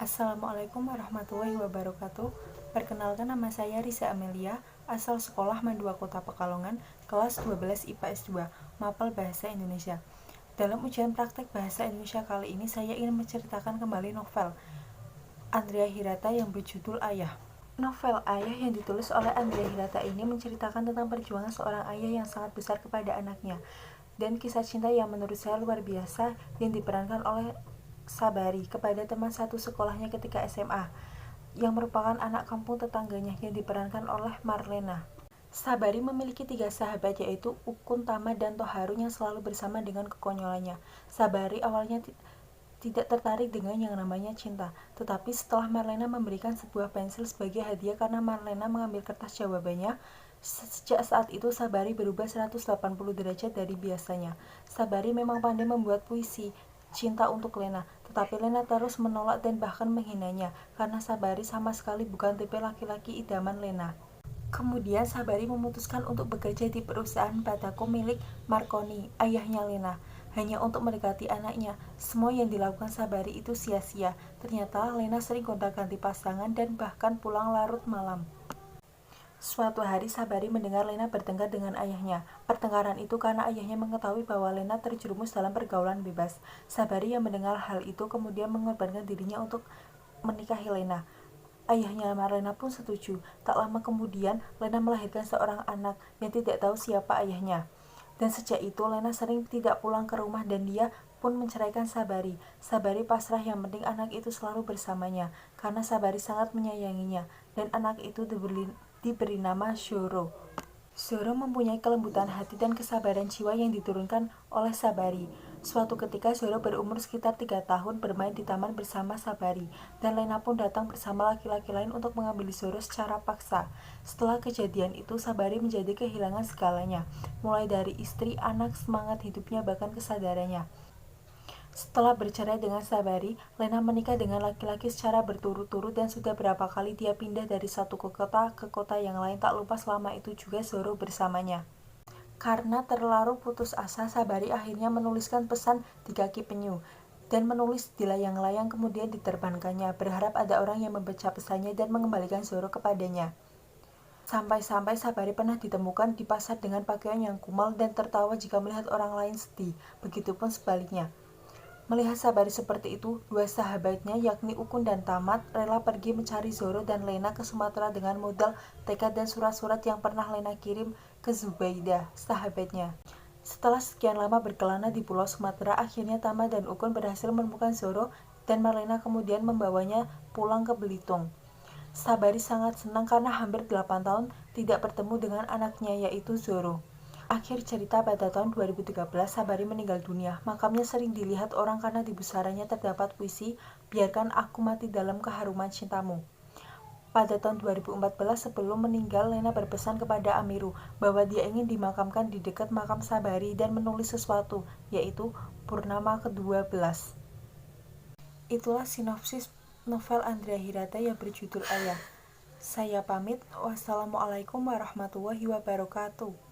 Assalamualaikum warahmatullahi wabarakatuh. Perkenalkan, nama saya Risa Amelia, asal sekolah Mandua Kota Pekalongan, kelas 12 IPA S2, Mapel Bahasa Indonesia. Dalam ujian praktek Bahasa Indonesia kali ini, saya ingin menceritakan kembali novel Andrea Hirata yang berjudul Ayah. Novel Ayah yang ditulis oleh Andrea Hirata ini menceritakan tentang perjuangan seorang ayah yang sangat besar kepada anaknya, dan kisah cinta yang menurut saya luar biasa yang diperankan oleh Sabari kepada teman satu sekolahnya ketika SMA, yang merupakan anak kampung tetangganya yang diperankan oleh Marlena. Sabari memiliki 3 sahabat, yaitu Ukun, Tama, dan Toharu, yang selalu bersama dengan kekonyolannya. Sabari awalnya tidak tertarik dengan yang namanya cinta, tetapi setelah Marlena memberikan sebuah pensil sebagai hadiah karena Marlena mengambil kertas jawabannya, sejak saat itu Sabari berubah 180 derajat dari biasanya. Sabari memang pandai membuat puisi cinta untuk Lena, tetapi Lena terus menolak dan bahkan menghinanya karena Sabari sama sekali bukan tipe laki-laki idaman Lena. Kemudian Sabari memutuskan untuk bekerja di perusahaan Batako milik Marconi, ayahnya Lena, hanya untuk mendekati anaknya. Semua yang dilakukan Sabari itu sia-sia. Ternyata Lena sering gonta-ganti pasangan dan bahkan pulang larut malam. Suatu hari Sabari mendengar Lena bertengkar dengan ayahnya. Pertengkaran itu karena ayahnya mengetahui bahwa Lena terjerumus dalam pergaulan bebas. Sabari yang mendengar hal itu kemudian mengorbankan dirinya untuk menikahi Lena. Ayahnya Marlena pun setuju. Tak lama kemudian, Lena melahirkan seorang anak yang tidak tahu siapa ayahnya. Dan sejak itu, Lena sering tidak pulang ke rumah dan dia pun menceraikan Sabari. Sabari pasrah, yang penting anak itu selalu bersamanya, karena Sabari sangat menyayanginya, dan anak itu diberi nama Zoro. Zoro mempunyai kelembutan hati dan kesabaran jiwa yang diturunkan oleh Sabari. Suatu ketika Zoro berumur sekitar 3 tahun bermain di taman bersama Sabari, dan Lena pun datang bersama laki-laki lain untuk mengambil Zoro secara paksa. Setelah kejadian itu, Sabari menjadi kehilangan segalanya, mulai dari istri, anak, semangat hidupnya, bahkan kesadarannya. Setelah bercerai dengan Sabari, Lena menikah dengan laki-laki secara berturut-turut dan sudah berapa kali dia pindah dari satu kota ke kota yang lain. Tak lupa selama itu juga Zoro bersamanya. Karena terlalu putus asa, Sabari akhirnya menuliskan pesan di kaki penyu dan menulis di layang-layang, kemudian diterbangkannya, berharap ada orang yang membaca pesannya dan mengembalikan Zoro kepadanya. Sampai-sampai Sabari pernah ditemukan di pasar dengan pakaian yang kumal dan tertawa jika melihat orang lain sedih. Begitupun sebaliknya. Melihat Sabari seperti itu, dua sahabatnya yakni Ukun dan Tamat rela pergi mencari Zoro dan Lena ke Sumatera dengan modal tekad dan surat-surat yang pernah Lena kirim ke Zubaidah, sahabatnya. Setelah sekian lama berkelana di pulau Sumatera, akhirnya Tamat dan Ukun berhasil menemukan Zoro dan Marlena kemudian membawanya pulang ke Belitung. Sabari sangat senang karena hampir 8 tahun tidak bertemu dengan anaknya, yaitu Zoro. Akhir cerita, pada tahun 2013 Sabari meninggal dunia. Makamnya sering dilihat orang karena di pusarannya terdapat puisi "Biarkan aku mati dalam keharuman cintamu". Pada tahun 2014 sebelum meninggal, Lena berpesan kepada Amiru bahwa dia ingin dimakamkan di dekat makam Sabari dan menulis sesuatu, yaitu Purnama ke-12. Itulah sinopsis novel Andrea Hirata yang berjudul Ayah. Saya pamit. Wassalamualaikum warahmatullahi wabarakatuh.